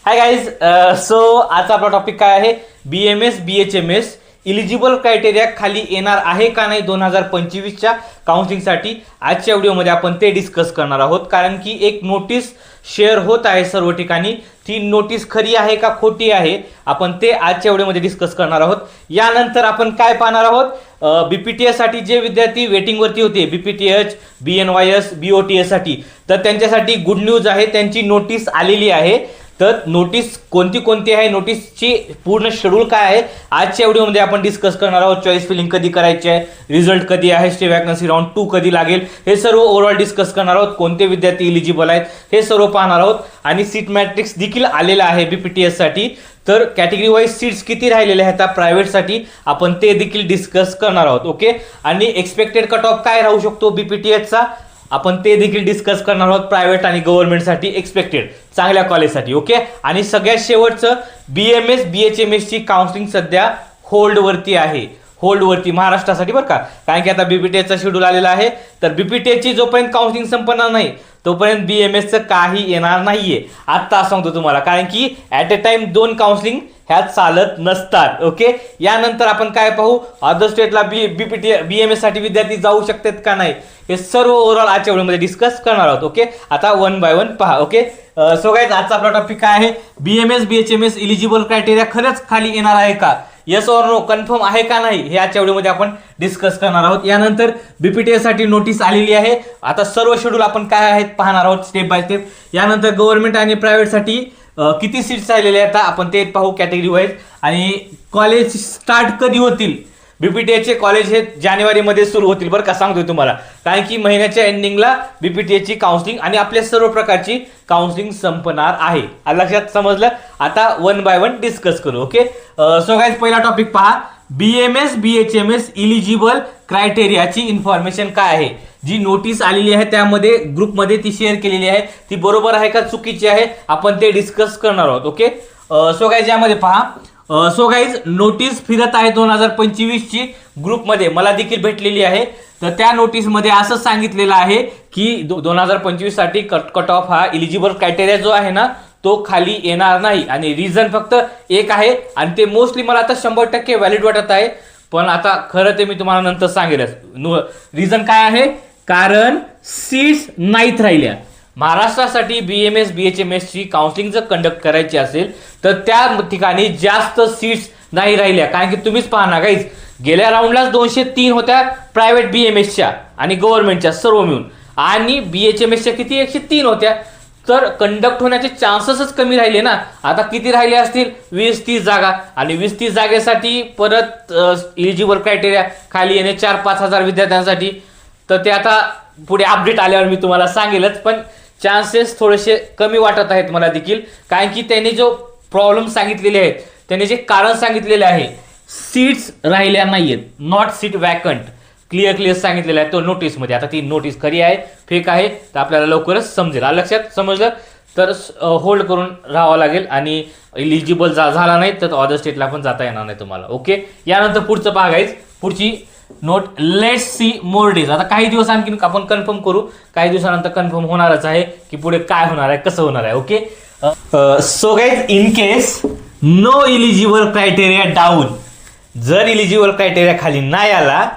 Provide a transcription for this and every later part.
Hi guys. So आजचा आपला topic काय आहे? BMS BHMS इलिजिबल क्रायटेरिया खाली येणार आहे का नाही 2025च्या काउन्सिलिंगसाठी. आजच्या व्हिडिओमध्ये आपण ते डिस्कस करणार आहोत, कारण की एक नोटीस शेअर होत आहे सर्व ठिकाणी. ती नोटीस खरी आहे का खोटी आहे आपण ते आजच्या व्हिडिओमध्ये डिस्कस करणार आहोत. यानंतर आपण काय पाहणार आहोत, BPTS साठी जे विद्यार्थी वेटिंगवरती होते, BPTH BNYS BOTS साठी, तर त्यांच्यासाठी गुड न्यूज आहे, त्यांची नोटीस आलेली आहे. तर नोटीस कोणती कोणती आहे, नोटीसची पूर्ण शेड्यूल काय आहे आजच्या व्हिडिओमध्ये आपण डिस्कस करणार आहोत. चॉईस फिलिंग कधी करायची आहे, रिझल्ट कधी आहे, स्टे वॅकन्सी राऊंड 2 कधी लागेल, हे सर्व ओव्हरऑल डिस्कस करणार आहोत. कोणते विद्यार्थी इलिजिबल आहेत हे सर्व पाहणार आहोत. आणि सीट मॅट्रिक्स देखील आलेला आहे BPTS साठी. तर कॅटेगरी वाईज सीट्स किती राहिलेले आहेत प्रायव्हेटसाठी आपण ते देखील डिस्कस करणार आहोत. ओके. आणि एक्सपेक्टेड कट ऑफ काय राहू शकतो BPTSचा आपण ते देखील डिस्कस करणार आहोत. प्रायव्हेट आणि गव्हर्नमेंटसाठी एक्सपेक्टेड चांगल्या कॉलेजसाठी. ओके. आणि सगळ्यात शेवटचं BMS BHMS ची काउन्सिलिंग सध्या होल्डवरती आहे, होल्डवरती महाराष्ट्रासाठी बरं का. कारण की आता BPTSचा शेड्यूल आलेला आहे. तर BPTSची जोपर्यंत काउन्सिलिंग संपणार नाही तोपर्यंत BMSचं काही येणार नाहीये. आत्ता सांगतो तुम्हाला, कारण की ॲट अ टाइम 2 काउन्सिलिंग ह्या चालत नसतात. ओके. यानंतर आपण काय पाहू, अदर स्टेटला BMS साठी विद्यार्थी जाऊ शकतात का नाही हे सर्व ओव्हरऑल आजच्या व्हिडिओमध्ये डिस्कस करणार आहोत. ओके. आता 1 बाय 1 पहा. ओके. सो गाईज, आजचा आपला टॉपिक काय आहे, BMS BHMS इलिजिबल क्रायटेरिया खरंच खाली येणार आहे का, येस ऑर नो, कन्फर्म आहे का नाही, हे आजच्या व्हिडिओमध्ये आपण डिस्कस करणार आहोत. यानंतर BPTS साठी नोटीस आलेली आहे. आता सर्व शेड्यूल आपण काय आहेत पाहणार आहोत स्टेप बाय स्टेप. यानंतर गव्हर्नमेंट आणि प्रायव्हेटसाठी किती सीट्स राहिलेले आहेत आपण ते पाहू कॅटेगरी वाईज. आणि कॉलेज स्टार्ट कधी होतील, BPTSचे कॉलेज हे जानेवारीमध्ये सुरू होतील बरं का, सांगतोय तुम्हाला. कारण की महिन्याच्या एंडिंगला BPTSची काउन्सिलिंग आणि आपल्या सर्व प्रकारची काउन्सिलिंग संपणार आहे. लक्षात समजलं. आता 1 बाय 1 डिस्कस करू. ओके. सो गाईज, पहिला टॉपिक पहा, BMS BHMS इलिजिबल क्रायटेरियाची इन्फॉर्मेशन काय आहे. जी नोटीस आलेली आहे त्यामध्ये ग्रुपमध्ये ती शेअर केलेली आहे, ती बरोबर आहे का चुकीची आहे आपण ते डिस्कस करणार आहोत. ओके. सो गाईज, यामध्ये पहा, सो गाईज नोटीस फिरत आहे 2025ची ग्रुपमध्ये, मला देखील भेटलेली आहे. तर त्या नोटीसमध्ये असं सांगितलेलं आहे की 2025 साठी कट ऑफ हा इलिजिबल क्रायटेरिया जो आहे ना तो खाली येणार नाही. आणि रिझन फक्त एक आहे, आणि ते मोस्टली मला आता 100% व्हॅलिड वाटत आहे, पण आता खरं ते मी तुम्हाला नंतर सांगेलच. रिझन काय आहे, कारण सीट्स नाहीत राहिल्या. महाराष्ट्रासाठी BMS BHMS ची काउन्सिलिंग जर कंडक्ट करायची असेल तर त्या ठिकाणी जास्त सीट्स नाही राहिल्या. कारण की तुम्हीच पहा ना गाईज, गेल्या राऊंडलाच 203 होत्या प्रायव्हेट BMSच्या आणि गव्हर्नमेंटच्या सर्व मिळून, आणि BHMSच्या किती 103 होत्या. तर कंडक्ट होण्याचे चान्सेसच कमी राहिले ना. आता किती राहिले असतील, 20-30 जागा, आणि 20-30 जागेसाठी परत इलिजिबल क्रायटेरिया खाली येणे 4-5 हजार विद्यार्थ्यांसाठी. तर ते आता पुढे अपडेट आल्यावर मी तुम्हाला सांगेलच, पण चान्सेस थोडेसे कमी वाटत आहेत मला देखील. कारण की त्यांनी जो प्रॉब्लेम सांगितलेले आहेत, त्यांनी जे कारण सांगितलेले आहे, सीट्स राहिल्या नाहीयेत, नॉट सीट वॅकंट, क्लिअर सांगितलेलं आहे तो नोटीसमध्ये. आता ती नोटीस खरी आहे फेक आहे तर आपल्याला लवकरच समजेल. लक्षात समजलं तर होल्ड करून राहावं लागेल, आणि इलिजिबल झाला नाही तर अदर स्टेटला पण जाता येणार नाही तुम्हाला. ओके. यानंतर पुढचं पहा गाईज, पुढची note, let's see more days. आता काही दिवस आणखी आपण कन्फर्म करू, काही दिवसानंतर कन्फर्म होणारच आहे की पुढे काय होणार आहे, कसं होणार आहे. Okay. So guys, in case no eligible criteria down, जर इलिजिबल क्रायटेरिया खाली नाही आला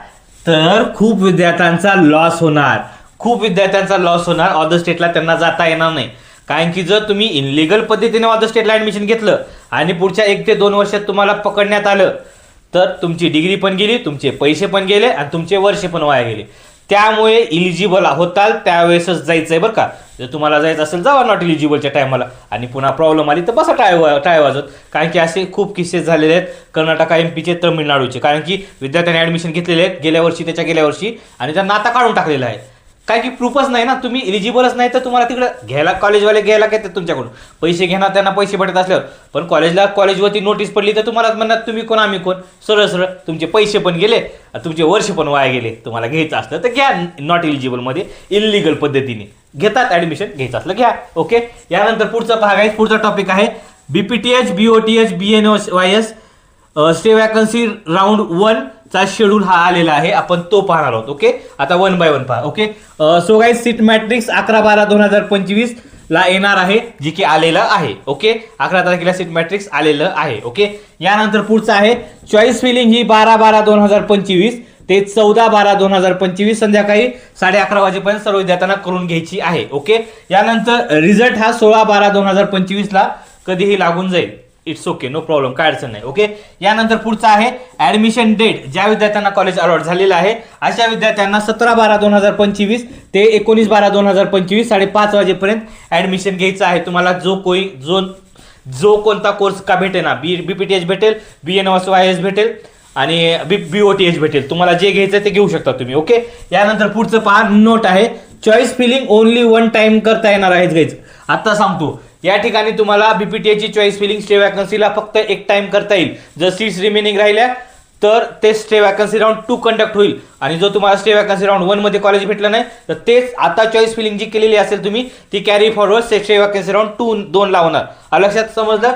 तर खूप विद्यार्थ्यांचा लॉस होणार, खूप विद्यार्थ्यांचा लॉस होणार. अदर स्टेटला त्यांना जाता येणार नाही. कारण की जर तुम्ही इनलिगल पद्धतीने अदर स्टेटला ऍडमिशन घेतलं आणि पुढच्या 1 ते 2 वर्षात तुम्हाला पकडण्यात आलं तर तुमची डिग्री पण गेली, तुमचे पैसे पण गेले, आणि तुमचे वर्ष पण वाया गेले. त्यामुळे इलिजिबल होताल त्यावेळेसच जायचंय बरं का. जर तुम्हाला जायचं असेल जावा नॉट इलिजिबलच्या टायमाला, आणि पुन्हा प्रॉब्लेम आली तर बसा टाळ्या वाजवत. कारण की असे खूप किस्से झालेले आहेत कर्नाटक MP चे, तमिळनाडूचे. कारण की विद्यार्थ्यांनी ऍडमिशन घेतलेले आहेत गेल्या वर्षी, आणि त्यांना आता काढून टाकलेलं आहे. काय की प्रूफच नाही ना, तुम्ही इलिजिबलच नाही तर तुम्हाला तिकडं घ्यायला कॉलेजवाले घ्यायला काय तुमच्याकडून पैसे घेणार, त्यांना पैसे भेटत असल्यावर. पण कॉलेजवरती नोटीस पडली तर तुम्हाला म्हणणार तुम्ही कोण आम्ही कोण, सरळ तुमचे पैसे पण गेले, तुमचे वर्ष पण वाया गेले. तुम्हाला घ्यायचं असलं तर घ्या नॉट इलिजिबलमध्ये, इलिगल पद्धतीने घेतात ऍडमिशन, घ्यायचं असलं घ्या. ओके. यानंतर पुढचा भाग आहे, पुढचा टॉपिक आहे BPTH BOTS BNYS stay vacancy round 1 चा शेड्यूल हा आलेला आहे, आपण तो पाहणार आहोत. ओके. आता 1 बाय 1 पहा. Okay. So guys, seat matrix 11/12/2025 ला येणार आहे, जे की आलेलं आहे. ओके, 11 तारखेला सीट मॅट्रिक्स आलेलं आहे. ओके, यानंतर पुढचं आहे चॉईस फिलिंग ही 12/12/2025 ते 14/12/2025 संध्याकाळी 11:30 वाजेपर्यंत सर्व विद्यार्थ्यांना करून घ्यायची आहे. ओके, यानंतर रिझल्ट हा 16/12/2025 ला कधीही लागून जाईल. इट्स ओके, नो प्रॉब्लेम, काय अडचण नाही. ओके, यानंतर पुढचा आहे ऍडमिशन डेट. ज्या विद्यार्थ्यांना कॉलेज अलॉट झालेलं आहे अशा विद्यार्थ्यांना 17/12/2025 ते 19/12/2025 5:30 वाजेपर्यंत ऍडमिशन घ्यायचं आहे. तुम्हाला जो कोणता कोर्स का भेटेल ना, बीपीटीएच भेटेल, BNOS भेटेल आणि BOTH भेटेल, तुम्हाला जे घ्यायचं ते घेऊ शकता तुम्ही. ओके, यानंतर पुढचं पहा, नोट आहे choice filling only one time करता येणार आहे गाइज. आता सांगतो, या ठिकाणी तुम्हाला बीपीटीएची चॉईस फिलिंग स्टे वॅकन्सीला फक्त एक टाइम करता येईल. जर सीट्स रिमेनिंग राहिल्या तर ते स्टे वॅकन्सी राऊंड 2 कंडक्ट होईल, आणि जो तुम्हाला स्टे वॅकन्सी राऊंड 1 मध्ये कॉलेज भेटलं नाही तर तेच आता चॉईस फिलिंग जी केलेली असेल तुम्ही ती carry forward stay vacancy round 2 लावणार. लक्षात समजलं?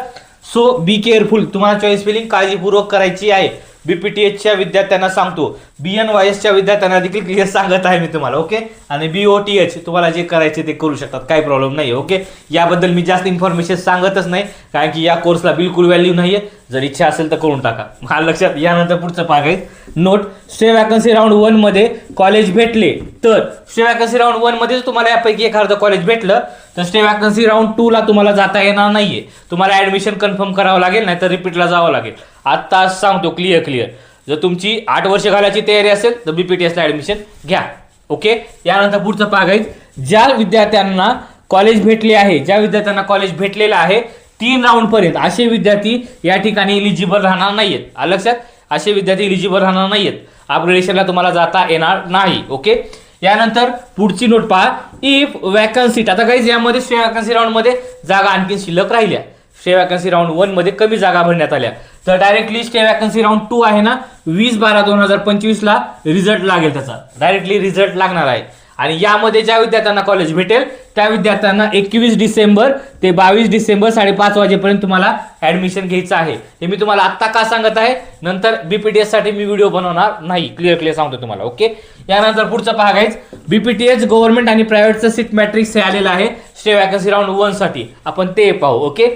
सो बी केअरफुल, तुम्हाला चॉईस फिलिंग काळजीपूर्वक करायची आहे. बीपीटीएचच्या विद्यार्थ्यांना सांगतो, BNYSच्या विद्यार्थ्यांना देखील क्लिअर सांगत आहे मी तुम्हाला. ओके, आणि BOTH तुम्हाला जे करायचे ते करू शकतात, काही प्रॉब्लेम नाही. ओके, याबद्दल मी जास्त इन्फॉर्मेशन सांगतच नाही, कारण की या कोर्सला बिलकुल व्हॅल्यू नाहीये. जर इच्छा असेल तर करून टाका. हा लक्षात. यानंतर पुढचं पाहायचं नोट, स्टे वॅकन्सी राऊंड 1 मध्ये कॉलेज भेटले तर स्टे वॅकन्सी राऊंड 1 मध्ये तुम्हाला यापैकी एखादं कॉलेज भेटलं तर स्टे वॅकन्सी राऊंड 2 ला तुम्हाला जाता येणार नाहीये. तुम्हाला ऍडमिशन कन्फर्म करावं लागेल, नाही तर रिपीटला जावं लागेल. आता सांगतो क्लिअर. जर तुमची 8 वर्ष घालायची तयारी असेल तर बीपीटीएसला ऍडमिशन घ्या. ओके, यानंतर पुढचं पाहायचं, ज्या विद्यार्थ्यांना कॉलेज भेटले आहे, ज्या विद्यार्थ्यांना कॉलेज भेटलेलं आहे 3 राऊंड पर्यंत, असे विद्यार्थी या ठिकाणी इलिजिबल राहणार नाहीयेत. लक्षात, असे विद्यार्थी इलिजिबल राहणार नाहीयेत. अपग्रेडेशनला तुम्हाला जाता येणार नाही. ओके, यानंतर पुढची नोट पहा, इफ वॅकन्सी. आता काही यामध्ये स्टे वॅकन्सी राऊंड मध्ये जागा आणखी शिल्लक राहिल्या, स्टे वॅकन्सी राऊंड 1 मध्ये कमी जागा भरण्यात आल्या, तर डायरेक्टली स्टे वॅकन्सी राऊंड 2 आहे ना, 20/12/2025 ला रिझल्ट लागेल. त्याचा डायरेक्टली रिझल्ट लागणार आहे. आणि यामध्ये ज्या विद्यार्थ्यांना कॉलेज भेटेल त्या विद्यार्थ्यांना 21 डिसेंबर ते 22 डिसेंबर 5:30 वाजेपर्यंत तुम्हाला ऍडमिशन घ्यायचं आहे. हे मी तुम्हाला आत्ता का सांगत आहे, नंतर बीपीटीएस साठी मी व्हिडिओ बनवणार नाही. क्लिअर सांगतो तुम्हाला. ओके, यानंतर पुढचं पहा गाइस, बीपीटीएच गव्हर्नमेंट आणि प्रायव्हेटचं सीट मॅट्रिक्स हे आलेलं आहे स्टे वॅकन्सी राऊंड 1 साठी. आपण ते पाहू. ओके,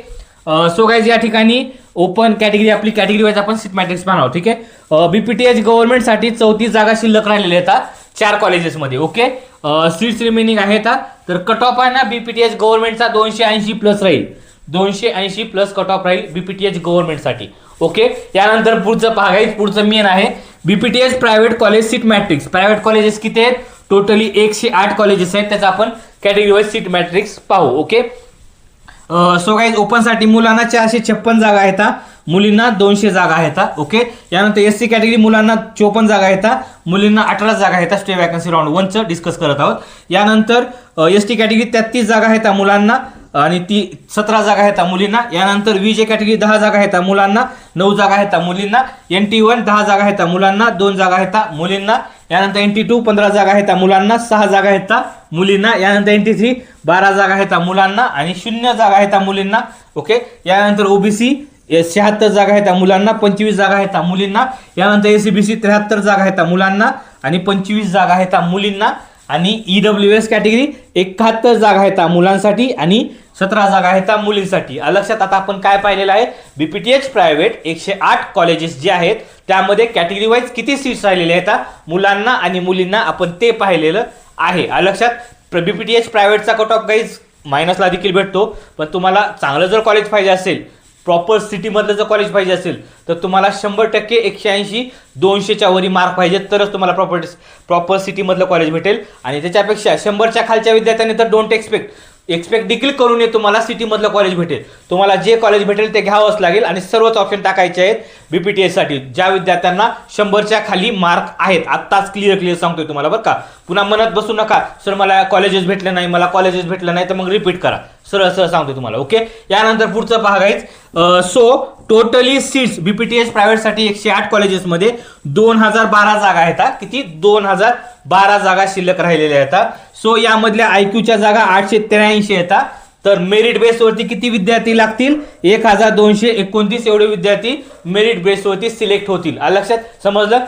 सो गाइस या ठिकाणी ओपन कॅटेगरी, आपली कॅटेगरी वाईज आपण सीट मॅट्रिक्स पाहणार. ठीक आहे, बीपीटीएच गव्हर्नमेंट साठी 34 जागा शिल्लक राहिलेल्या आहेत 4 कॉलेजेसमध्ये. ओके, सीट्स रिमेनिंग आहेत. तर कट ऑफ आहे ना बीपीटीएच गव्हर्नमेंटचा 280 प्लस राहील, 280 प्लस कट ऑफ राहील बीपीटीएच गव्हर्नमेंट साठी. ओके, यानंतर पुढचं पाहायचं, पुढचं मेन आहे बीपीटीएच private college seat matrix. Private colleges किती आहेत? टोटली 108 कॉलेजेस आहेत. त्याचा आपण कॅटेगरी वाईज सीट मॅट्रिक्स पाहू. ओके, सो गाइस ओपन साठी मुलांना 456 जागा आहेत, मुलींना 200 जागा आहेत. ओके, यानंतर एससी कॅटेगरी मुलांना 54 जागा आहेत, मुलींना 18 जागा आहेत. स्टे वॅकन्सी राऊंड 1 चं डिस्कस करत आहोत. यानंतर एसटी कॅटेगरी 33 जागा आहेत मुलांना आणि 17 जागा आहेत मुलींना. यानंतर विजे कॅटेगरी 10 जागा आहेत मुलांना, 9 जागा आहेत मुलींना. NT1 10 जागा आहेत मुलांना, 2 जागा आहेत मुलींना. यानंतर NT2 15 जागा आहेत मुलांना, 6 जागा आहेत मुलींना. यानंतर NT3 12 जागा आहेत मुलांना आणि 0 जागा आहेत मुलींना. ओके, यानंतर ओबीसी 76 जागा आहेत मुलांना, 25 जागा आहेत मुलींना. यानंतर एसीबीसी 73 जागा आहेत मुलांना आणि 25 जागा आहेत मुलींना. आणि ईडब्ल्यूएस कॅटेगरी 71 जागा आहेत मुलांसाठी आणि 17 जागा आहेत मुलींसाठी. लक्षात. आता आपण काय पाहिलेलं आहे, बीपीटीएच प्रायव्हेट 108 कॉलेजेस जे आहेत त्यामध्ये कॅटेगरी वाईज किती सीट्स राहिलेले आहेत मुलांना आणि मुलींना, आपण ते पाहिलेलं आहे. लक्षात. बीपीटीएच प्रायव्हेटचा कट ऑफ गाईज मायनसला देखील भेटतो, पण तुम्हाला चांगलं जर कॉलेज पाहिजे असेल, प्रॉपर सिटीमधलं जर कॉलेज पाहिजे असेल तर तुम्हाला 100% 180 200च्या वरी मार्क पाहिजेत तरच तुम्हाला प्रॉपर सिटीमधलं कॉलेज भेटेल. आणि त्याच्यापेक्षा 100च्या खालच्या विद्यार्थ्यांनी तर डोंट एक्सपेक्ट देखील करू नये तुम्हाला सिटीमधलं कॉलेज भेटेल. तुम्हाला जे कॉलेज भेटेल ते घ्यावंच लागेल आणि सर्वच ऑप्शन टाकायचे आहेत बीपीटीएस साठी ज्या विद्यार्थ्यांना 100च्या खाली मार्क आहेत. आत्ताच क्लिअर सांगतोय तुम्हाला बरं का. पुन्हा म्हणत बसू नका सर मला कॉलेजेस भेटले नाही, मला कॉलेजेस भेटलं नाही, तर मग रिपीट करा. सरळ सांगतोय तुम्हाला. ओके, यानंतर पुढचं पाहायचं. सो टोटली सीट्स बीपीटीएस प्रायव्हेट साठी 108 कॉलेजेसमध्ये 2012 जागा आहेत. किती? 2012 जागा शिल्लक राहिलेल्या आहेत. सो यामधल्या आयक्यूच्या जागा 883 आहेत. तर मेरिट बेसवरती किती विद्यार्थी लागतील? 1229 एवढे विद्यार्थी मेरिट बेसवरती सिलेक्ट होतील. लक्षात. समजलं.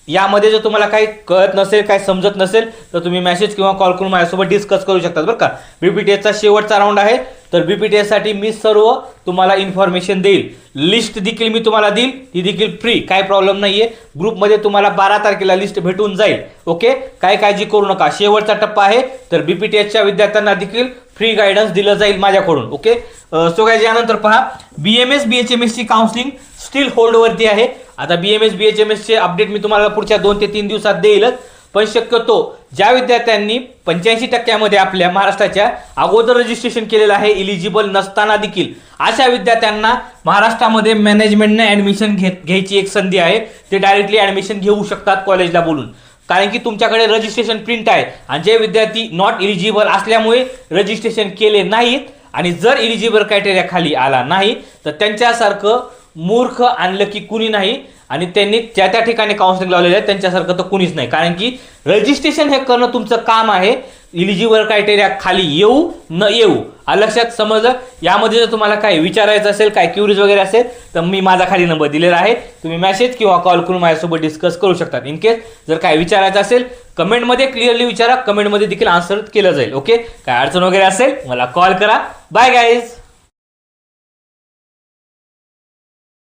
यामध्ये जर तुम्हाला काही कळत नसेल, काही समजत नसेल तर तुम्ही मेसेज किंवा कॉल करून माझ्यासोबत डिस्कस करू शकता बरं का. BPTSचा शेवटचा राऊंड आहे, तर BPTSसाठी मी सर्व तुम्हाला इन्फॉर्मेशन देईल. लिस्ट देखील मी तुम्हाला देईल, ती देखील फ्री, काही प्रॉब्लेम नाही आहे. ग्रुपमध्ये तुम्हाला 12 तारखेला लिस्ट भेटून जाईल. ओके, काय काळजी करू नका. शेवटचा टप्पा आहे, तर BPTSच्या विद्यार्थ्यांना देखील फ्री गायडन्स दिलं जाईल माझ्याकडून. ओके, सो गाइस यानंतर पहा, BMS BHMS ची काउन्सिलिंग स्टील होल्डवरती आहे. आता BMS BHMS चे अपडेट मी तुम्हाला पुढच्या 2 ते 3 दिवसात देईलच, पण शक्यतो ज्या विद्यार्थ्यांनी 85% आपल्या महाराष्ट्राच्या अगोदर रजिस्ट्रेशन केलेलं आहे इलिजिबल नसताना देखील, अशा विद्यार्थ्यांना महाराष्ट्रामध्ये मॅनेजमेंटने ऍडमिशन घ्यायची एक संधी आहे. ते डायरेक्टली ऍडमिशन घेऊ शकतात कॉलेजला बोलून, कारण की तुमच्याकडे रजिस्ट्रेशन प्रिंट आहे. आणि जे विद्यार्थी नॉट इलिजिबल असल्यामुळे रजिस्ट्रेशन केले नाहीत आणि जर इलिजिबल क्रायटेरिया खाली आला नाही तर त्यांच्यासारखं मूर्ख अनलकी कुणी नाही. आणि त्यांनी त्या त्या ठिकाणी काउन्सिलिंग लावलेलं आहे, त्यांच्यासारखं तर कुणीच नाही. कारण की रजिस्ट्रेशन हे करणं तुमचं काम आहे. इलिजिबल क्रायटेरिया खाली येऊ न येऊ, लक्षात समजलं. यामध्ये जर तुम्हाला काही विचारायचं असेल, काय क्युरीज वगैरे असेल, तर मी माझा खाली नंबर दिलेला आहे, तुम्ही मेसेज किंवा कॉल करून माझ्यासोबत डिस्कस करू शकता. इन केस जर काय विचारायचं असेल कमेंटमध्ये क्लिअरली विचारा, कमेंटमध्ये देखील आन्सर केलं जाईल. ओके, काय अडचण वगैरे असेल मला कॉल करा. Bye guys.